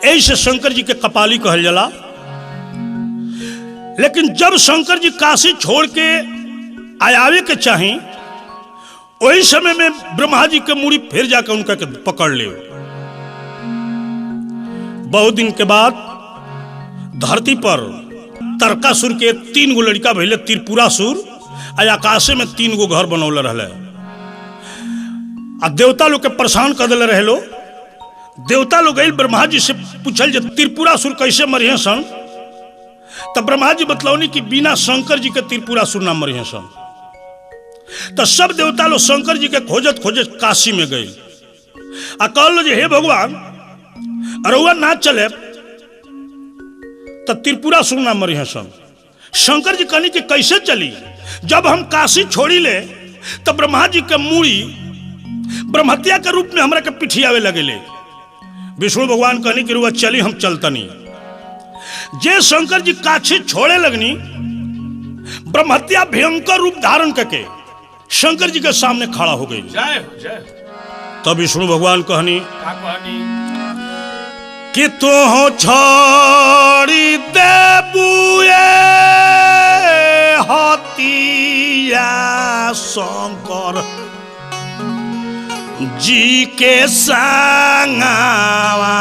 ऐसे शंकर जी के कपाली कहल जाला। लेकिन जब शंकर जी काशी छोड़ के आयावे के चाही, वही समय में ब्रह्मा जी के मुड़ी फिर जाकर उनका के पकड़ ले। बहुत दिन के बाद धरती पर तारकासुर के 3 गो लड़का भइले, त्रिपुरासुर, आकाशे में 3 गो घर बनौले रहले। देवता लोग के परेशान कर दिले रहे। देवता लोग गए ब्रह्मा जी से पूछल जे त्रिपुरासुर कैसे मरिहे सन। तब ब्रह्मा जी बतलौनी कि बिना शंकर जी के त्रिपुरासुर ना मरिहे सन। तो सब देवता लोग शंकर जी के खोजत खोजत काशी में गए आ कहल जे हे भगवान, अरुआ ना चले तो त्रिपुरासुर ना मरिहे सन। शंकर जी कहनी कि कैसे चली, जब हम काशी छोड़ी ले तो ब्रह्मा जी के मूड़ी ब्रह्मत्या के रूप में हमरा के पिठियावे लगेले। विष्णु भगवान कहनी कि रुआ चली, हम चलतनी। जे शंकर जी काशी छोड़े लगनी, ब्रह्मत्या भयंकर रूप धारण करके शंकर जी के सामने खड़ा हो गई। तब विष्णु भगवान कहनी कि तू छोड़ी देबुए हतिया शंकर जी के संगवा।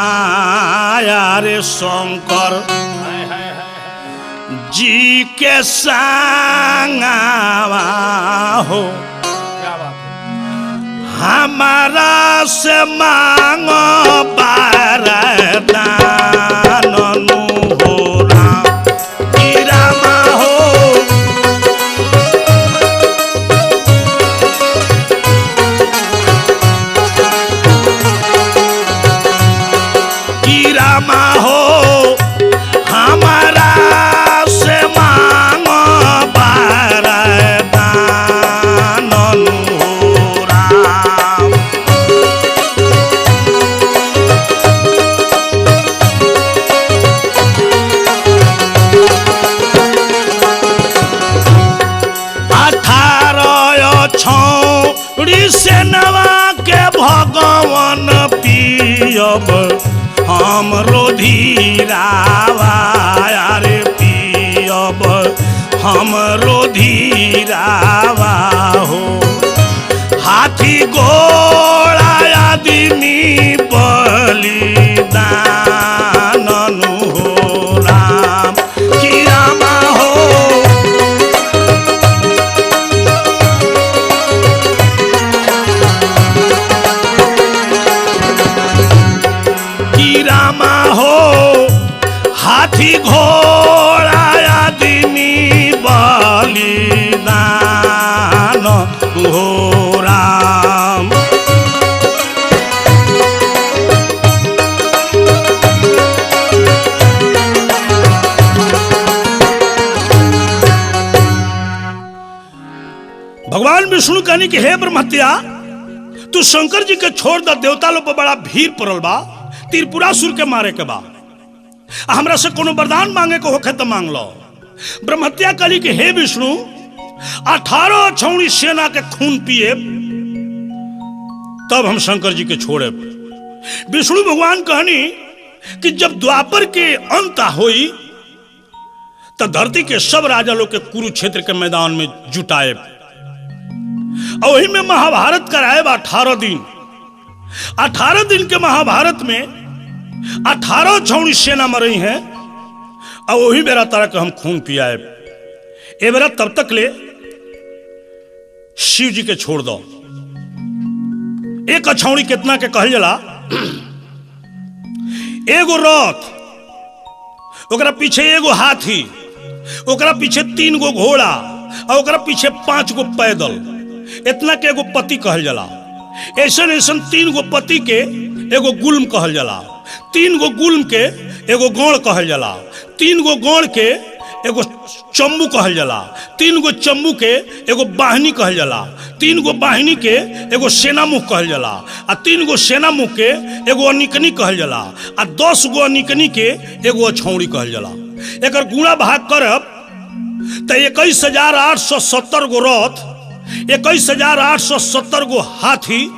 रे शंकर जी के संगवा हो, हमारा से मांगो वरदान हो राम हो। कि रामा हो, हमारा से मांगो वरदान हो राम। सेनवा के भगवान पियब हमरो धीरावा। रे पियब हमरो धीरावा हो, हाथी घोड़ा आदमी बलिदान हो राम। कि रामा हो, रामा हो, हाथी घोड़ा आदमी बलिदान हो राम। भगवान विष्णु कहनी कि हे ब्रह्मत्या, तू शंकर जी के छोड़ द, देवता लोग पर बड़ा भीड़ पड़ल बा, त्रिपुरासुर के मारे के बा। हमरा से कोनो वरदान मांगे को होखे तो मांग लो। ब्रह्मत्या कहली कि हे विष्णु, 18 छौड़ी सेना के खून पिए तब हम शंकर जी के छोड़े। विष्णु भगवान कहनी कि जब द्वापर के अंत होई तो धरती के सब राजा लोग के कुरुक्षेत्र के मैदान में जुटाए और वही में महाभारत कराए 18 दिन। 18 दिन के महाभारत में 18 छौड़ी सेना मरई हैं और वही मेरा तरह का हम खून पियाए। ए मेरा तब तक ले शिव जी के छोड़ दो। एक छौड़ी कितना के कहल जला, एगो रथ, ओकरा पीछे एगो हाथी, ओकरा पीछे 3 गो घोड़ा और ओकरा पीछे 5 गो पैदल, इतना के एगो पति कहल जला। ऐसन ऐसन 3 गो पति के एगो गुल्म कहल जला, 3 गो गुल्म के एगो गौड़ कहल जला, 3 गो गौड़ के एगो चम्बू कहल जला, 3 गो चम्बू के एगो बाहिनी कहल जला, 3 गो बाहिनी के एगो सेनामुख कहल जला, आ 3 गो सेनामुख के एगो अनिकनी कहल जला, आ 10 गो अनिकनी के एगो अछौड़ी कहल जला। एकर गुणा भाग करब तो 21,870 गो रथ, 21,870 गो हाथी,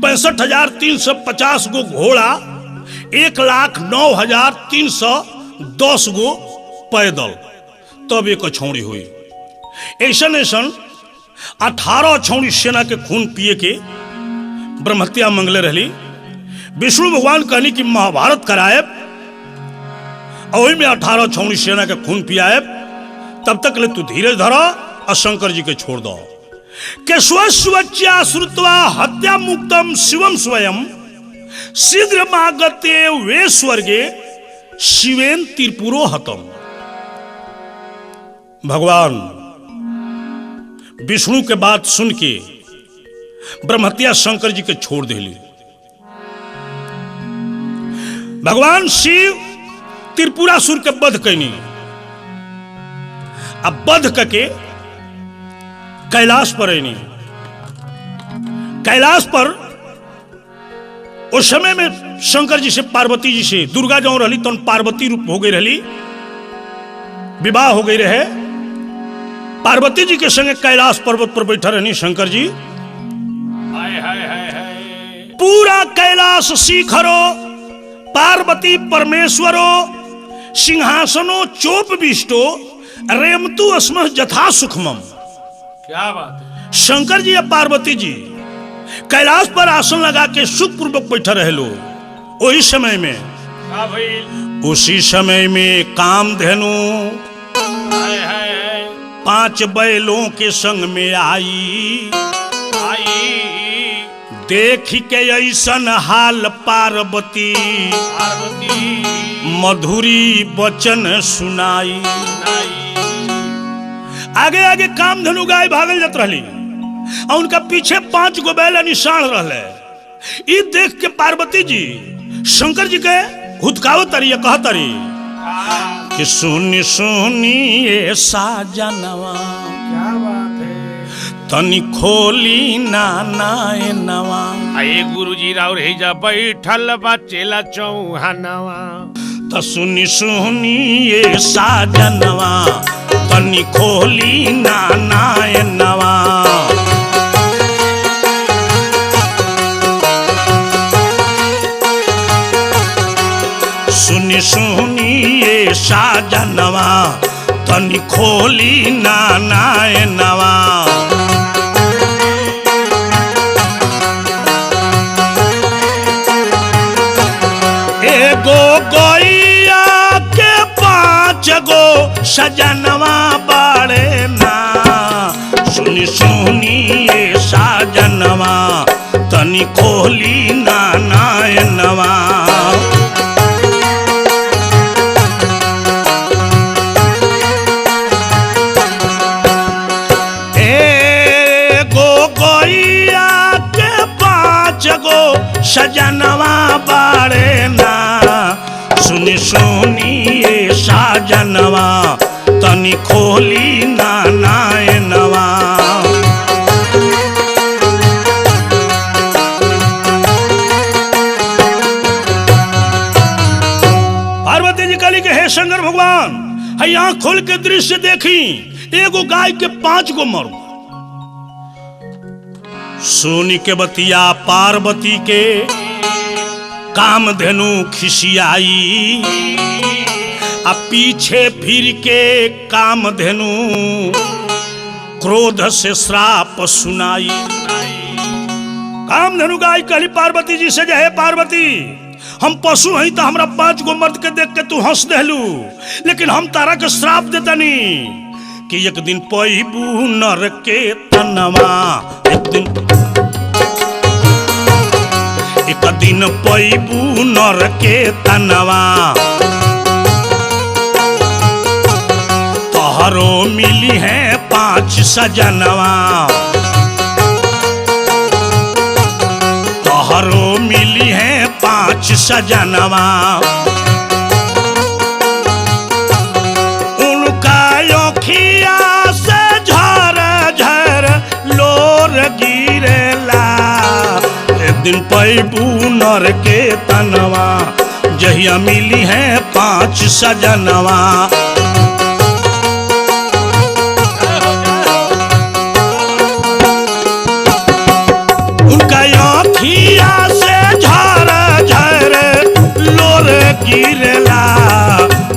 65,350 गो घोड़ा, 1,09,310 गो पैदल, तब एक छौड़ी हुई। ऐसन ऐसन 18 छौड़ी सेना के खून पिए के ब्रह्महत्या मंगले रहली। विष्णु भगवान कहनी कि महाभारत कराए और में 18 छौड़ी सेना के खून पियाए, तब तक ले तू धीरे धरा और शंकर जी के छोड़ दो। केशवस्वच्या श्रुत्वा हत्या मुक्तम शिवम स्वयं शीघ्र मागते वे स्वर्गे शिवेन त्रिपुरो हतम। भगवान विष्णु के बात सुन के ब्रह्महत्या शंकर जी के छोड़ दिली। भगवान शिव त्रिपुरासुर के वध कैनी। अब वध करके कैलाश पर आईनी। कैलाश पर उस समय में शंकर जी से पार्वती जी से दुर्गा जो रही तो पार्वती रूप हो गई रही, विवाह हो गई रहे। पार्वती जी के संगे कैलाश पर्वत पर बैठा रहनी शंकर जी। पूरा कैलाश शिखरो पार्वती परमेश्वरो सिंहासनो चोप विष्टो रेमतु अस्म जथा सुखमम। क्या बात है। शंकर जी या पार्वती जी कैलाश पर आसन लगा के सुखपूर्वक बैठा रहे लो। वही समय में उसी समय में कामधेनु 5 बैलों के संग में आई। देख के ऐसन हाल पार्वती मधुरी वचन सुनाई। आगे आगे कामधेनु गाय भागल जात रही और उनका पीछे 5 गो बैल निशान रहे। ये देख के पार्वती जी शंकर जी के हुदकावत तरी कहतरी कि सुनी सुनी ये साजनवा। क्या बात है। तनी खोली नाना ए नवा। आए गुरुजी राव जा बैठल बचेला चौहानवा। त सुनी सुनी ये साजनवा तनी खोली नाना ए नवा। सुनी सुनी ये साजनवा तनी खोली नाना ए नवा। एगो गैया के 5 गो सजनवा बाड़े ना। सुनी सुनी ये साजनवा तनी खोली नाना ए नवा। सजनवा बाड़े ना। सुनी सुनी ये साजनवा तनी खोली नाना ए नवा। पार्वती जी कहली कि हे शंकर भगवान, है आंख खोल के दृश्य देखी। एगो गाय के 5 गो मर। सोनी के बतिया पार्वती के कामधेनु खिसियाई। आ पीछे फिर के कामधेनु क्रोध से श्राप सुनाई। कामधेनु गाय कहली पार्वती जी से, हे पार्वती, हम पशु हई तो हमरा 5 गो मर्द के देख के तू हंस देलू, लेकिन हम तारा के श्राप देतनी कि एक दिन पैबू नर के तनवा। एक दिन पैबू नर के तनवा। तोहरो मिली है 5 सजनवा। तोहरो मिली है 5 सजनवा। उनका योखिया से झर झर लोर गिरेला। एक दिन पैबू नर के तनवा जहिया मिली है 5 सजनवा। उनका आँखिया से झर झर लो गिरला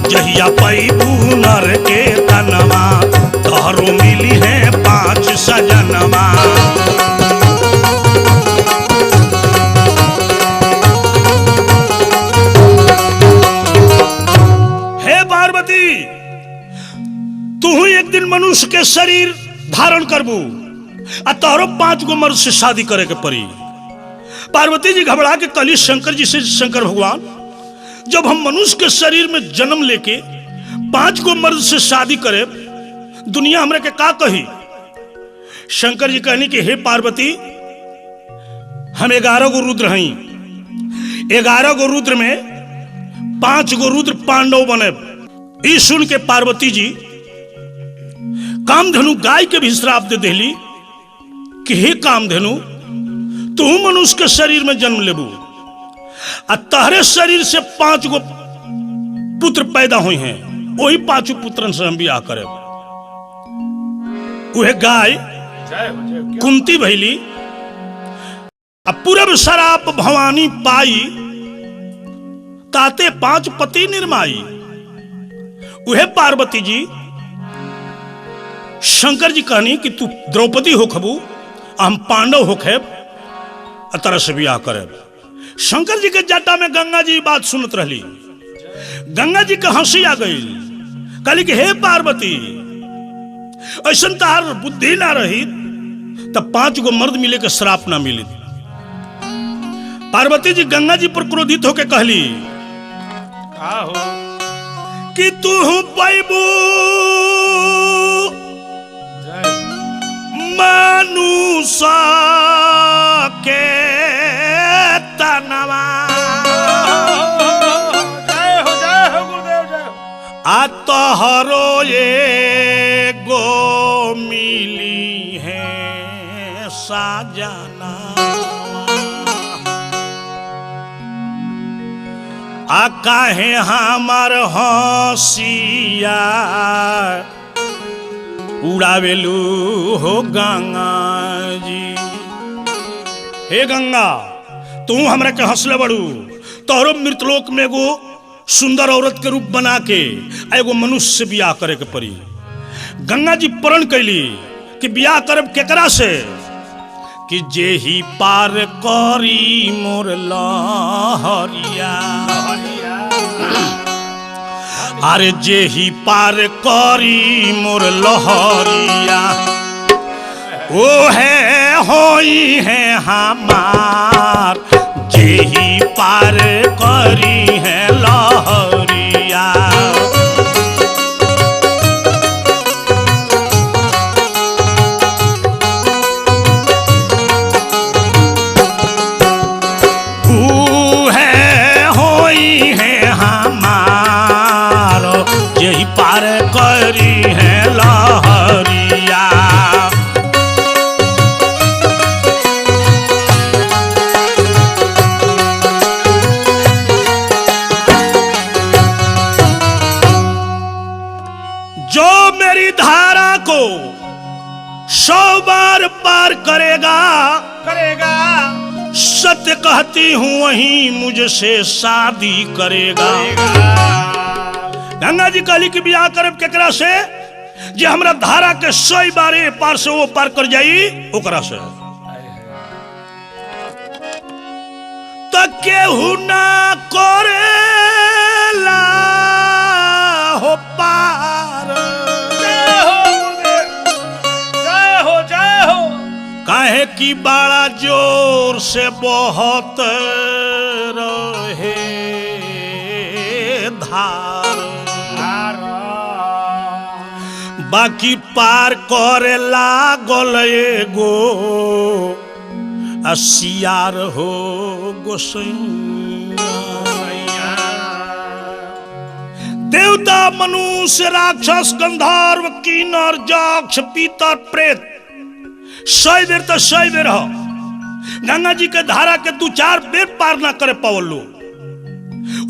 जहिया पैबू नर के तनवा तोहरो मिली है 5 सजनवा। हे पार्वती तू एक दिन मनुष्य के शरीर धारण करबू आ तोहरो 5 गो मर्द से शादी करे के पड़ी। पार्वती जी घबरा के कहली शंकर जी से, शंकर भगवान जब हम मनुष्य के शरीर में जन्म लेके 5 गो मर्द से शादी करे दुनिया हमरा के का कही। शंकर जी कहनी कि हे पार्वती हम 11 गो रुद्र हई, 11 गो रुद्र में 5 गो रुद्र पांडव बने। ई सुन के पार्वती जी कामधेनु गाय के भी श्राप दे देली कि हे कामधेनु तू मनुष्य के शरीर में जन्म लेबू आ तहरे शरीर से 5 गो पुत्र पैदा हुए हैं, वही 5 पुत्रन से हम बियाह करे। वह गाय कुंती भैली आ पूरब शराप भवानी पाई ताते 5 पति निर्माई। वह पार्वती जी शंकर जी कहनी कि तू द्रौपदी हो खबू हम पांडव हो खेब तरह से बियाह करे। शंकर जी के जटा में गंगा जी बात सुनत रहली। गंगा जी के हंसी आ गई, कहली कि हे पार्वती ऐसा तार बुद्धि ना रही तब 5 गो मर्द मिले के श्राप ना मिली। पार्वती जी गंगा जी पर क्रोधित होके कहली कि तू पैबू मनुष्य के तनवा आ तोहरो ये गो मिली है साजना आ काहे हमार हंसिया उड़ावेलू हो गंगा जी। हे गंगा तू हमरा के हंसले बड़ू, तोहरो मृतलोक में एगो सुंदर औरत के रूप बना के एगो मनुष्य से बियाह करे के पड़ी। गंगा जी प्रण कैली कि बियाह करब केकरा से कि जेही पार करी मोर लहरिया, अरे जेही पार करी मोर लहरिया ओ है होई है हमार, जेही पार करी है लहरिया। ऊ है होई है हमार, जेही पार करी है लहरिया। जो मेरी धारा को 100 बार पार करेगा सत्य कहती हूं वही मुझसे शादी करेगा। गंगा जी कहली कि बियाह करब केकरा से जे हमरा धारा के 100 बारे पार से वो पार कर जाई ओकरा से। तो केहू ना करेला हो पार, काहे कि बड़ा जोर से बहुत रहे धार, बाकी पार करे लागल एगो असियार हो गोसैया। देवता मनुष्य राक्षस गंधर्व किन्नर यक्ष पीतर प्रेत 100 बेर तो 100 बेर हो गंगा जी के धारा के 2-4 बेर पार ना करे पावलो।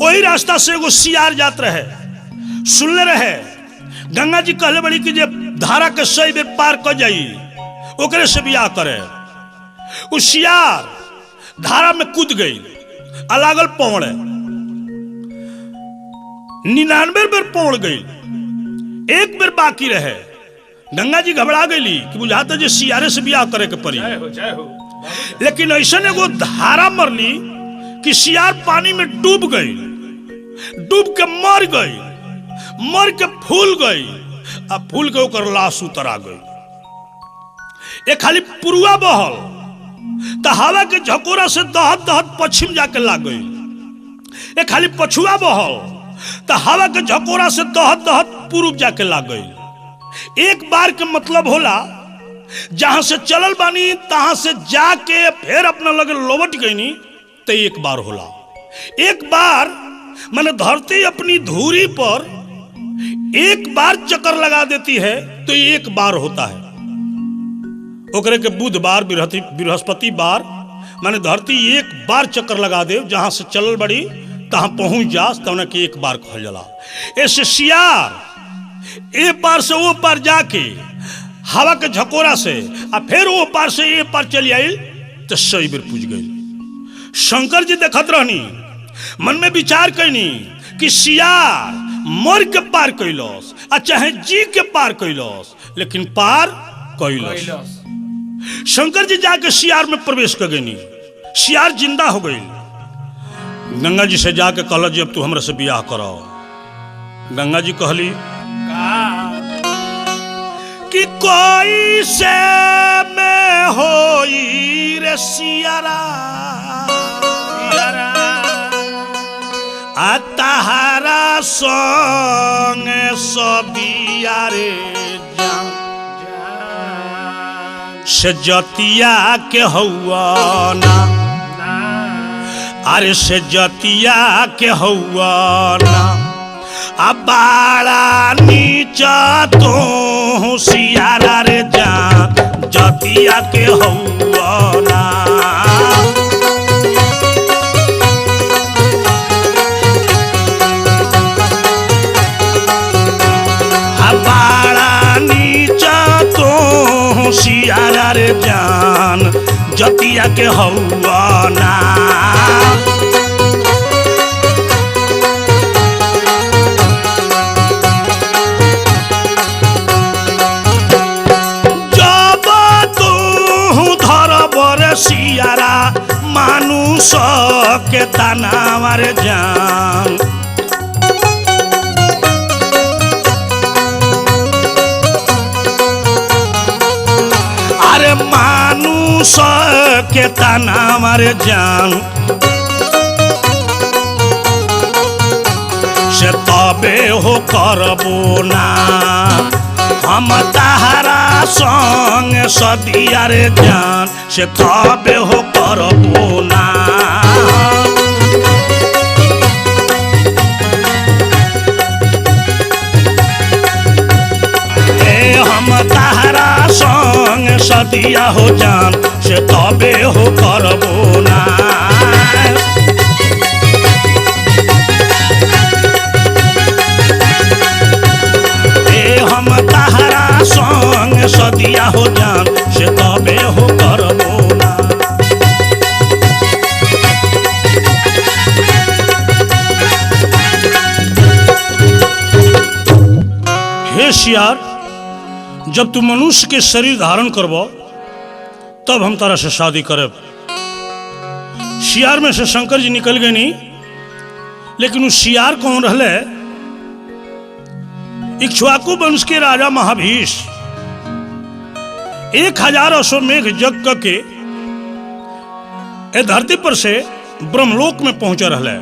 वही रास्ता से एगो सियार जात रहे, सुनले रहे गंगा जी कहले बड़ी कि जे धारा के 100 बेर पार कर जाई ओकरे से बियाह करे। उस सियार धारा में कूद गई, लागल पौड़े। 99 बेर पोड़ गई, एक बेर बाकी रहे। गंगा जी घबरा गई कि बुझाता जे सियारे से बियाह करे के पड़ी। जय हो। लेकिन ऐसा एगो धारा मरली कि सियार पानी में डूब गई, डूब के मर गई, मर के फूल गई, अब फूल के ओकर लाश उतरा गई। एक खाली पुरुआ बहल तो हवा के झकोरा से दहत दहत पश्चिम जाके लाग गई। एक खाली पछुआ बहल तो हवा के झकोरा से दहत दहत पूर्व जाके लाग गई। एक बार के मतलब होला जहां से चलल बानी तहां से जाके फिर अपना लगे लौट गई नी, तो एक बार होला। एक बार माने धरती अपनी धुरी पर एक बार चक्कर लगा देती है तो एक बार होता है। ओकरे के बुधवार बृहस्पति बार माने धरती एक बार चक्कर लगा दे, जहां से चलल बड़ी तहां पहुंच जा, तब के एक बार कहल जाला। ऐसे सियार ए पार से वो पार जाके हवा के झकोरा से आ फिर वो पार से ए पार चली आई तो सही बेर पूछ गई। शंकर जी देखत रहनी, मन में विचार करनी कि सियार मर के पार कैलस आ चाहे जी के पार कैलस, लेकिन पार कैलस। शंकर जी जाके सियार में प्रवेश कर गई, सियार जिंदा हो गई। गंगा जी से जाके कहल जी अब तू हमरा से बियाह करो। गंगा जी कहली कि कोई से में होई रे सियारा आ तहारा संग सदिया रे से जतिया के हौआ ना, अरे से जतिया के हौआ ना, आ बाड़ा नीचा तो सियारा रे जा जतिया के हौआ ना। बाड़ा नीचा तो सियारा रे जान जतिया के हौआ ना। जब तू धरबर सियारा मानुष के तनावा रे जान, मानुष के तना मारे जान से तबे हो करबो ना हम तहारा संग सदिया रे जान, से तबे हो करबो ना। हम तहारा संग सदिया हो जान, से तबे हो करबो ना। हम तहारा संग सदिया हो जान, से तबे हो करबो ना। हे सियार, जब तू मनुष्य के शरीर धारण करबो तब हम तारा से शादी करब। सियार में से शंकर जी निकल गए नहीं, लेकिन उस सियार कौन रहले? इक्ष्वाकु वंश के राजा महाभीष 1000 अश्वमेघ यज्ञ के ए धरती पर से ब्रह्मलोक में पहुंचे रहले।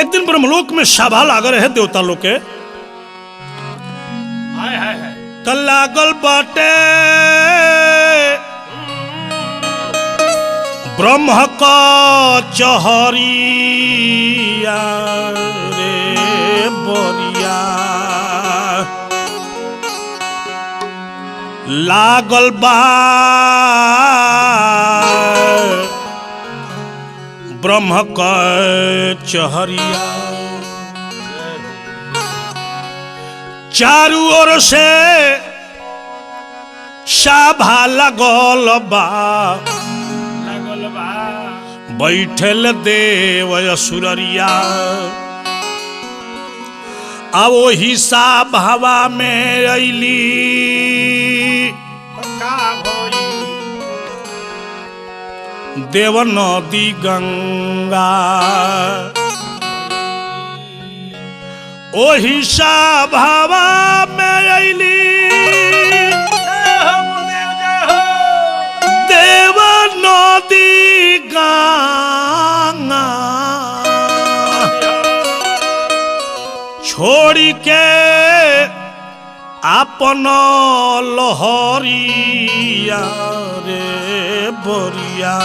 एक दिन ब्रह्मलोक में सभा लाग रहे देवता लोग के, त लागल बाटे ब्रह्म का चहरिया रे बरिया, लागल बा ब्रह्म का चहरिया, चारू ओर से सभा लगल बा, बैठल देव असुररिया, अब वही सा भावा में अली देव नदी गंगा ओही सा भावा में अली देव नदी गंगा छोड़ी के आपन लहरिया रे बोरिया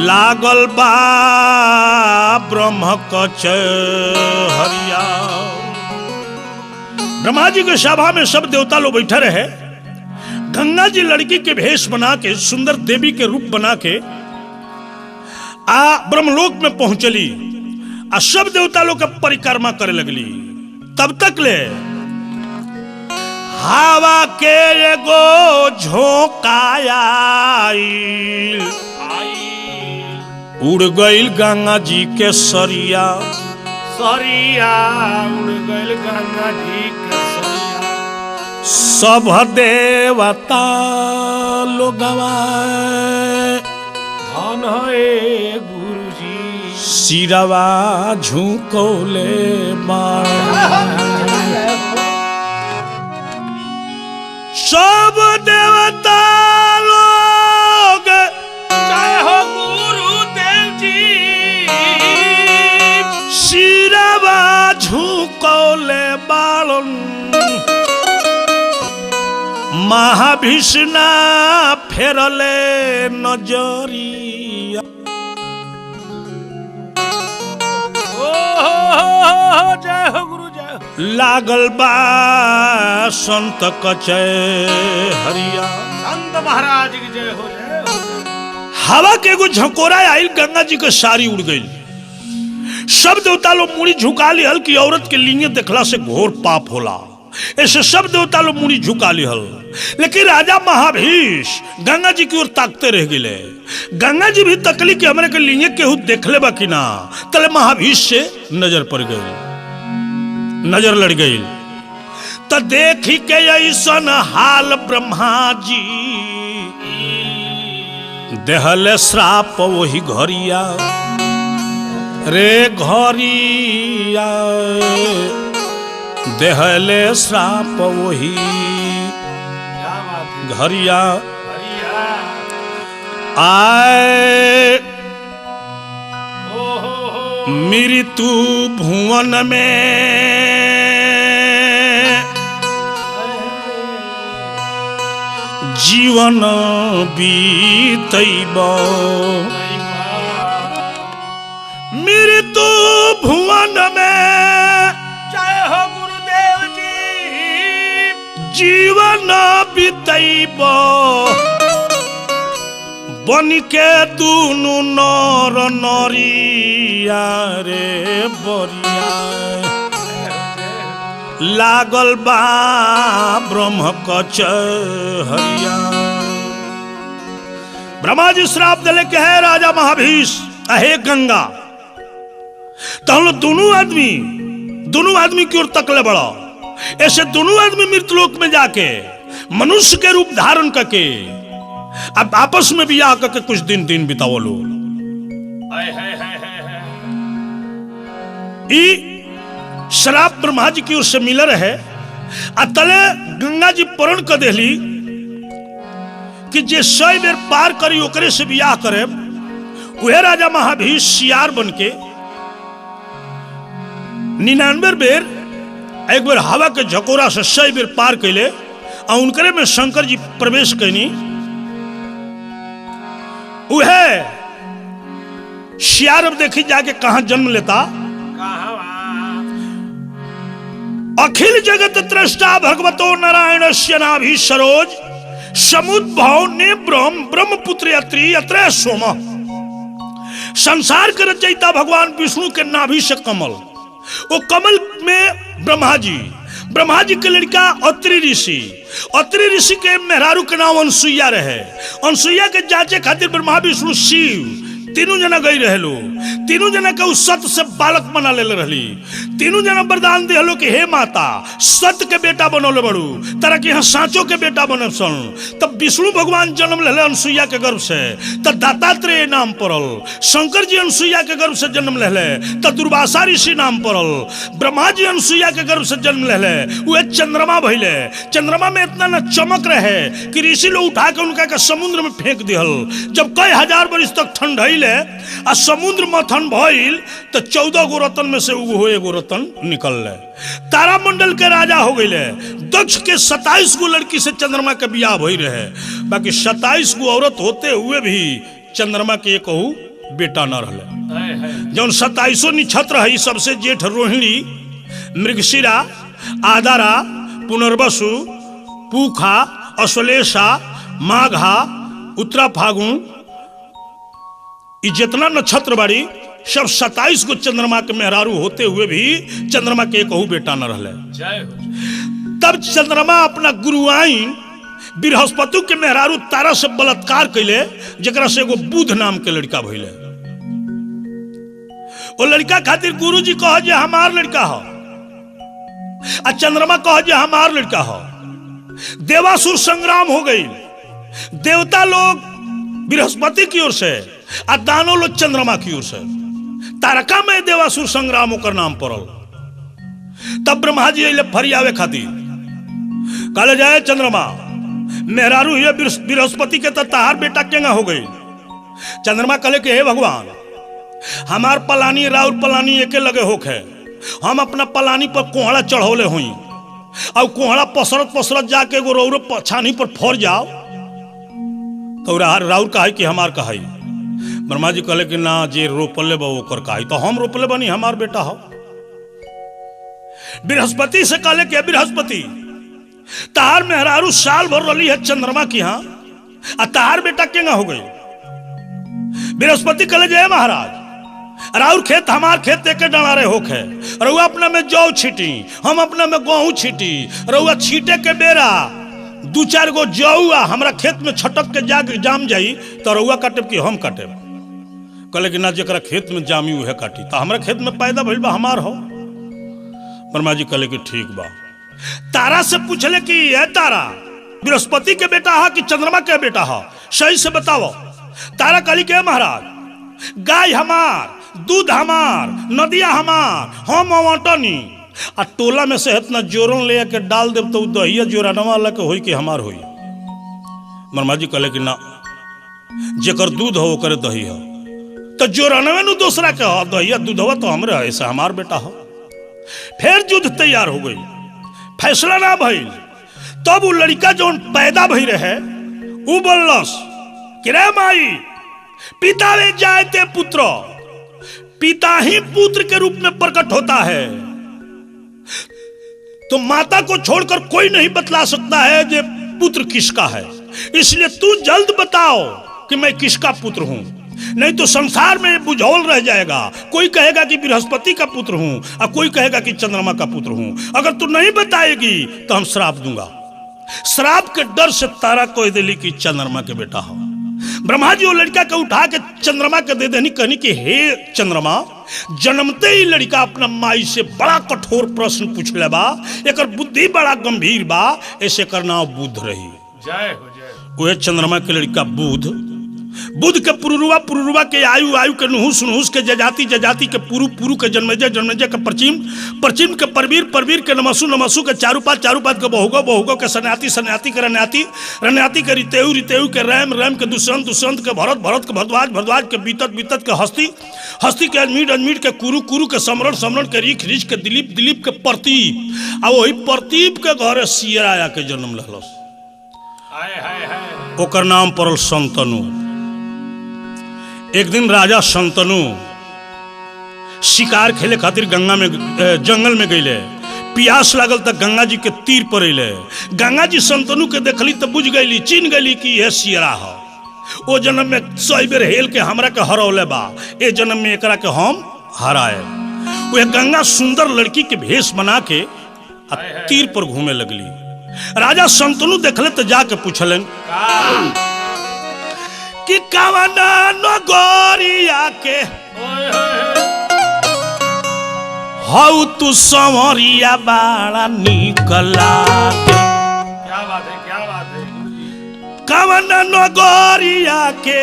लागल बा ब्रह्म कचहरिया। ब्रह्मा जी के सभा में सब देवता लोग बैठे रहे। गंगा जी लड़की के भेष बना के सुंदर देवी के रूप बना के ब्रह्मलोक में पहुंचली आ सब देवता लोग के परिक्रमा करे लगली। तब तक ले हवा के एगो झोंका आइल, उड़ गईल गंगा जी के सरिया सरिया उड़ गईल गंगा जी के सरिया। सब देवता लोगवा धन है गुरुजी सिरवा झुकौले सब देवता लोग जय हो गुरुदेव जी सिरवा झुकौले बालन महाभिष्णा फेरले नजरिया। जय हो गुरु जय हो। लागल बा संत कचहरिया संत महाराज की जय हो जय हो। हवा के एगो झकोरा आइल, गंगा जी के साड़ी उड़ गई। सब देवता लोग मुड़ी झुका लिहल कि औरत के लिंगे देखला से घोर पाप होला। ऐसे सब देवता लोग मुड़ी झुका लिहल, लेकिन राजा महाभीष गंगा जी की ओर ताकते रह गए। गंगा जी भी तकली कि हमरे के लिंगे केहू देखले बा कि ना। तले महाभीष से नजर पड़ गई, नजर लड़ गई। तो देखी के ऐसन हाल ब्रह्मा जी देहले श्राप वही घरिया रे घरिया देहले श्राप वही घरिया आए मृत्यु भुवन में जीवन बीतैब मृत्यु भुवन में जय हो गुरुदेव जी जीवन बीतैब बन के दुनु नर नरिया रे बरिया लागल बा ब्रह्म कचहरिया। ब्रह्मा जी श्राप दिले के है राजा महाभीष अहे गंगा। तो हम लोग दोनों आदमी की ओर तकले बड़ा। ऐसे दोनों आदमी मृतलोक में जाके मनुष्य के रूप धारण करके अब आपस में भी आकर के कुछ दिन बिताओ लो। शराब ब्रह्मा जी की ओर से मिल रहे तले गंगा जी प्रण कर देली कि जे 100 बेर पार करी ओकरे से बियाह करे। वह राजा महाभीष सियार बन के 99 बेर एक बेर हवा के झकोरा से 100 बेर पार कैले और उनकरे में शंकर जी प्रवेश कैनी। वह सियार अब देखी जाके कहां जन्म लेता। अखिल जगत त्रष्टा भगवतो नारायणस्य नाभि सरोज समुद्भव ने ब्रह्मपुत्र अत्रि अत्र सोम। संसार के रचयिता भगवान विष्णु के नाभि से कमल, वो कमल में ब्रह्मा जी के लड़का अत्रि ऋषि के मेहरारू के नाम अनसुईया रहे। अनसुईया के जांचे खातिर ब्रह्मा विष्णु शिव तीनों जना गई रहलो, तीनों जना के उस सत्य से बालक बना ले रहली। तीनों जना वरदान दिहलो कि हे माता सत्य के बेटा बनोले बड़ू, तरह के यहाँ सांचो के बेटा बने सन। तब विष्णु भगवान जन्म ले अनुसुईया के गर्भ से, तब दत्तात्रेय नाम पड़ल। शंकर जी अनुसुईया के गर्भ से जन्म ले तब दुर्वासा ऋषि नाम पड़ल। ब्रह्मा जी अनुसुईया के गर्भ से जन्म ले वे चंद्रमा भइले। चंद्रमा में इतना न चमक रहे कि ऋषि लोग उठा के उनका के समुद्र में फेंक दिहल। जब कई हजार वर्ष तक ठंडइले आ समुद्र मथन भइल तो 14 गो रतन में से एगो रतन निकल। तारामंडल के राजा हो गए। दक्ष के 27 गो लड़की से चंद्रमा के बियाह भई रहे। बाकी 27 गो औरत होते हुए भी चंद्रमा के एक बेटा न रहे। जौन 27 नक्षत्र है सबसे जेठ रोहिणी, मृगशिरा, आदारा, पुनर्वसु, पूखा, अश्लेषा, माघा, उत्तरा फागुन, जितना नक्षत्र बाड़ी सब 27 गो चंद्रमा के मेहरारू होते हुए भी चंद्रमा के एक बेटा न रहे। तब चंद्रमा अपना गुरु आइन बृहस्पति के मेहरारू तारा से बलात्कार कैले, जरा से एगो बुध नाम के लड़का भइले। वो लड़का खातिर गुरु जी कह जे हमार लड़का हो, आ चंद्रमा कह जे हमार लड़का हो। देवासुर संग्राम हो गई। देवता लोग बृहस्पति की ओर से आ दानव लोग चंद्रमा की ओर से। तारका में देवासुर संग्राम होकर नाम पड़ल। तब ब्रह्मा जी अइले फरियावे खातिर, कहले जाए चंद्रमा मेहरारू ये बृहस्पति के तहार बेटा केंगा हो गई। चंद्रमा कहले कि हे भगवान हमार पलानी राउर पलानी एके लगे होखे, हम अपना पलानी पर कोहड़ा चढ़ौले हुई और कोहड़ा पसरत पसरत जाके एगो रौरो छानी पर फर जाओ तो राउर कहा कि हमार कहा। ब्रह्मा जी कहले कि ना जे रोपले बा ओकर कहा, तो हम रोपले बनी हमार बेटा हो। बृहस्पति से कहले कि बृहस्पति तहार मेहरारू साल भर रही है चंद्रमा की यहाँ, आ तहार बेटा केंगा हो गई। बृहस्पति कहले जय महाराज राउर खेत हमार खेत एक डणारे होखे, रउआ अपना में जौ छीटी हम अपना में गेहूं छीटी। रउआ छीटे के बेरा 2-4 गो जौआ हमरा खेत में छटक के जाम जाई तो रउआ काटेब कि हम काटेब। कहले कि ना जरा खेत में जामी उहे काटी, तो हमरा खेत में पैदा भइल बा हमार हो। ब्रह्मा जी कहले कि ठीक बा। तारा से पूछले कि ये तारा बृहस्पति के बेटा हा कि चंद्रमा के बेटा हा, सही से बताओ। तारा कहली के महाराज गाय हमार, दूध हमार, नदिया हमार, हम अवटनी आ टोला में से इतना जोरन ले के डाल देव तो दहिया जोरानवा वाला के होई कि हमार होई। ब्रह्मा जी कहले कि ना जेकर दूध हो ओकर दही हो, तो जोरानवे नु दूसरा के हो, दहिया दूधवा तो हमरे है, ऐसा हमार बेटा हो। फिर युद्ध तैयार हो गई, फैसला ना भइल। तब वो लड़का जो पैदा भई रहे वो बोलस कि रे माई पिता ले जाते पुत्र, पिता ही पुत्र के रूप में प्रकट होता है, तो माता को छोड़कर कोई नहीं बतला सकता है कि पुत्र किसका है। इसलिए तू जल्द बताओ कि मैं किसका पुत्र हूं, नहीं तो संसार में बुझौल रह जाएगा। कोई कहेगा कि बृहस्पति का पुत्र हूं और कोई कहेगा कि चंद्रमा का पुत्र हूं। अगर तू नहीं बताएगी तो हम श्राप दूंगा। श्राप के डर से तारा कह दिली कि चंद्रमा के बेटा हो। ब्रह्मा जी वो लड़का के उठा के चंद्रमा के दे देनी, कहनी कि हे चंद्रमा जन्मते ही लड़का अपना माई से बड़ा कठोर प्रश्न पूछले बा, एकर बुद्धि बड़ा गंभीर बा, ऐसे करना बुध रही। जय हो जय। वो चंद्रमा के लड़का बुध, बुध के पुरुरुआ, पुरुरुआ के आयु, आयु के नुहुस, नुहुस के जजाति, जजाति के पुरु, पुरु के जन्मजे, जन्मजे के परचिम, परचिम के परवीर, परवीर के नमसु, नमसु के चारुपात, चारुपात के बहुगो, बहुगो के सन्याति, सन्याति के रन्याति, रन्याति के रितेउ, रितेउ के रैम, रैम के दुष्यंत, दुष्यंत के भरत, भरत के भरद्वाज, भरद्वाज के बीतत, बीतत के हस्ती, हस्ती के अजमीर, अजमीर के कुरु, कुरु के समरण, समरण के रीख, रीछ के दिलीप, दिलीप के प्रतीप। आ वही प्रतीप के घरे सियरा आया के जन्म लहलस। ओकर नाम पड़ल संतनु। एक दिन राजा संतनु शिकार खेले खातिर गंगा में जंगल में गईले। प्यास लागल तो गंगा जी के तीर पर अले। गंगा जी संतनु के देखली तो बुझ गईली, चिन्ह गईली कि यह सियरा हो। ओ जन्म में 100 बेर हेल के हमरा के हरौले बा, ए जन्म में एकरा के हम हराए। वह गंगा सुंदर लड़की के भेष बना के तीर पर घूमे लगली। राजा संतनु देखले तो जाके पूछलन कि कवना नगरिया के हऊ तू संवरिया बाड़ा निकला के क्या बात है, क्या बात है। कवना नगरिया के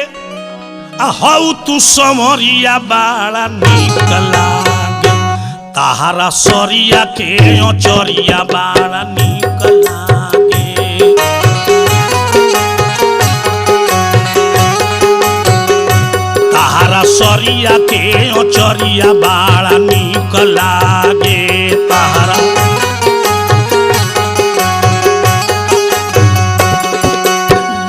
हऊ तू संवरिया बाड़ा निकला के ताहारा सरिया के चरिया बाड़ा निकला के ताहारा सरिया के चरिया बाड़ा निकला गे ताहारा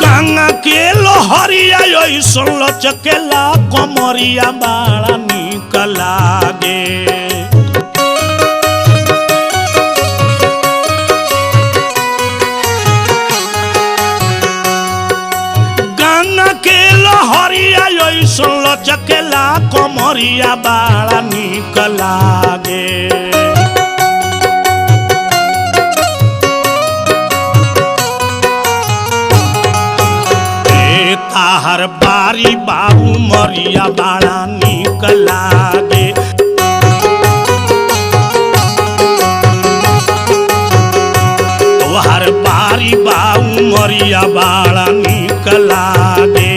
गंगा के लोहरिया ऐसन लचकेला कमरिया बाड़ा निकला गे गंगा के लोहरिया ऐसन लचकेला कमरिया बाड़ा निकला गे ताहर बारी बाबू मरिया बाड़ा निकला गे तोहर बारी बाबू मरिया बाड़ा निकला गे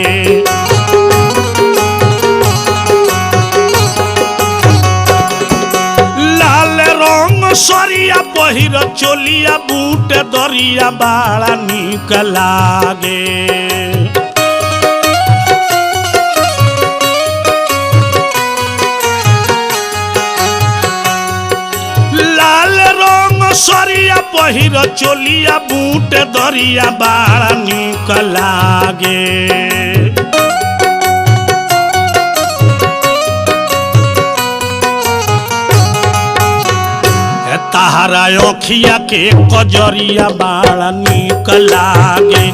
लाल रंग सरिया पहिर चोलिया बूट दरिया बाड़ा निकला गे सरिया पहिर चोलिया बूट दरिया बाड़ा निकला गे ताहरा अखिया के कजरिया बाड़ा निकला गे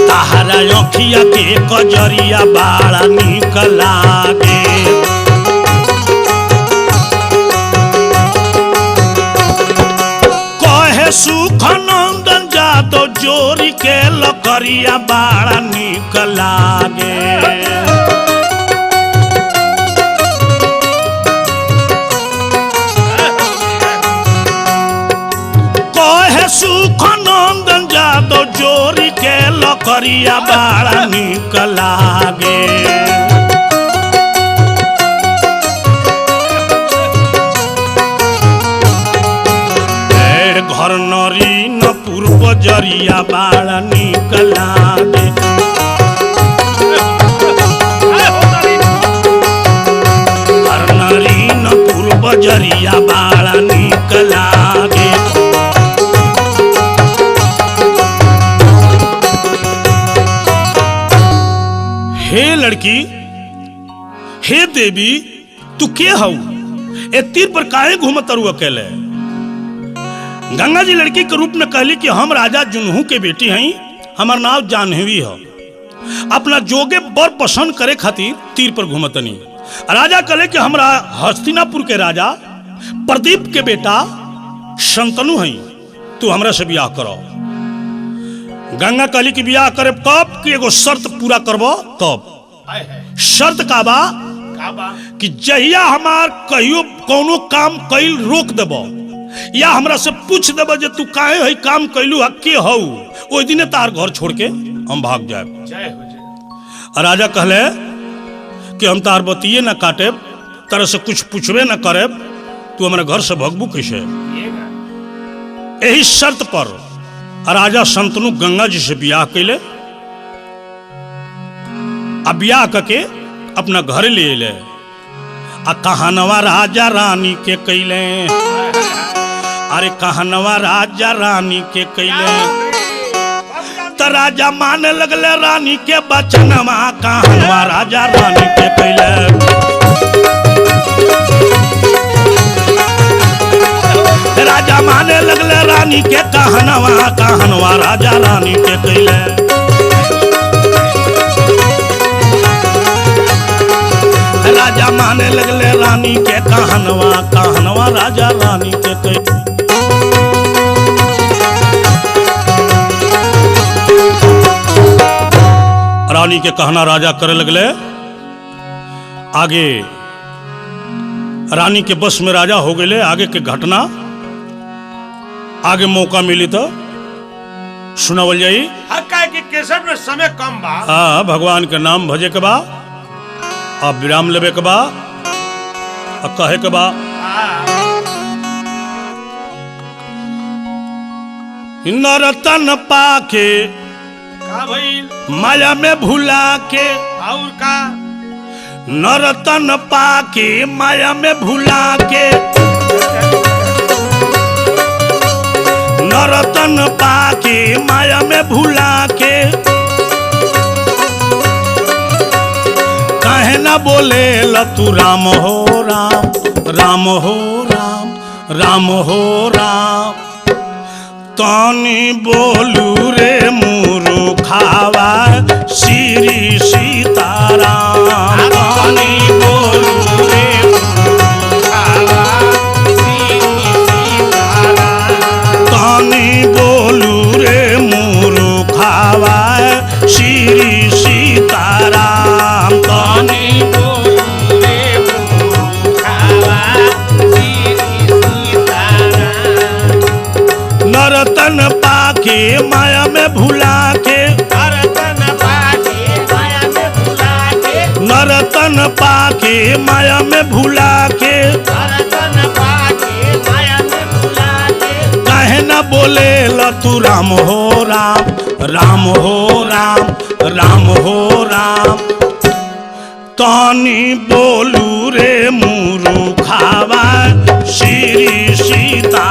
ताहरा अखिया के कजरिया बाड़ा निकला गे सुख नंदन जादव जोरी के लकरिया बाड़ा निकला गे कहे सुख नंदन जादव जोरी के लकरिया बाड़ा निकला गे घर नरी न पूर्व जरिया बाड़ा निकला गे घर नरी न पूर्व जरिया बाड़ा निकला गे हे लड़की हे देवी तू के हऊ ए तीर पर काहे घूमत रू अकेले गंगा जी लड़की के रूप में कहली कि हम राजा जुनहू के बेटी हई हमार नाम जानवी है अपना जोगे बर पसंद करे खातिर तीर पर घूमतनी राजा कहले कि हमरा हस्तिनापुर के राजा प्रदीप के बेटा शंतनु हई तू हमरा से ब्याह करो गंगा कहली कि ब्याह करे कब कि एगो शर्त पूरा करबो तब शर्त का बा कि जहिया हमार कहियो कोनो काम कैल रोक देबो या हमरा से पूछ देब जे तू काहे है काम कैलू है के हऊ ओइ दिने तार घर छोड़ के हम भाग जाए राजा कहले कि हम तार बतिये न काटे तरह से कुछ पूछबे न करे तू हमारे घर से भगबू कैसे यही शर्त पर राजा शंतनु गंगा जी से ब्याह कैले आ ब्याह करके अपना घर ले ले आ कहानवा राजा रानी के कैले अरे कहनवा राजा रानी के कैले त राजा माने लगले रानी के बचनवा कहनवा राजा रानी के कैले राजा माने लगले रानी के कहनवा राजा रानी के कैले राजा माने लगले रानी के कहनवा राजा रानी के कैले रानी के कहना राजा करे लगले। आगे रानी के बस में राजा हो गए। आगे के घटना आगे मौका मिली तो सुनावल जाई। हक्का की केसर में समय कम बा। हाँ, भगवान के नाम भजे के बा, अब विराम लेवे के बा, कहे के बा। नरतन पाके का भइल माया में भुला के, और का नरतन पाके माया में भुला के, नरतन पाके माया में भुला के, काहे ना बोले लतू राम हो राम, राम हो राम, राम हो राम। तानी बोलू रे मुरु खावा श्री सीताराम। तानी बोलू रे मुरु खावा श्री सीताराम। तानी बोलू रे मुरु खावा श्री सीताराम। तानी बोलू रे मुरु खावा श्री सीताराम। नरतन पाके माया में भुला के, नरतन पाके माया में भुला के, नरतन पाके माया में भुला के, नरतन पाके माया में भुला के, काहे ना बोले लतू राम हो राम, राम हो राम, राम हो राम। तानी बोलू रे मुरु खावा श्री सीता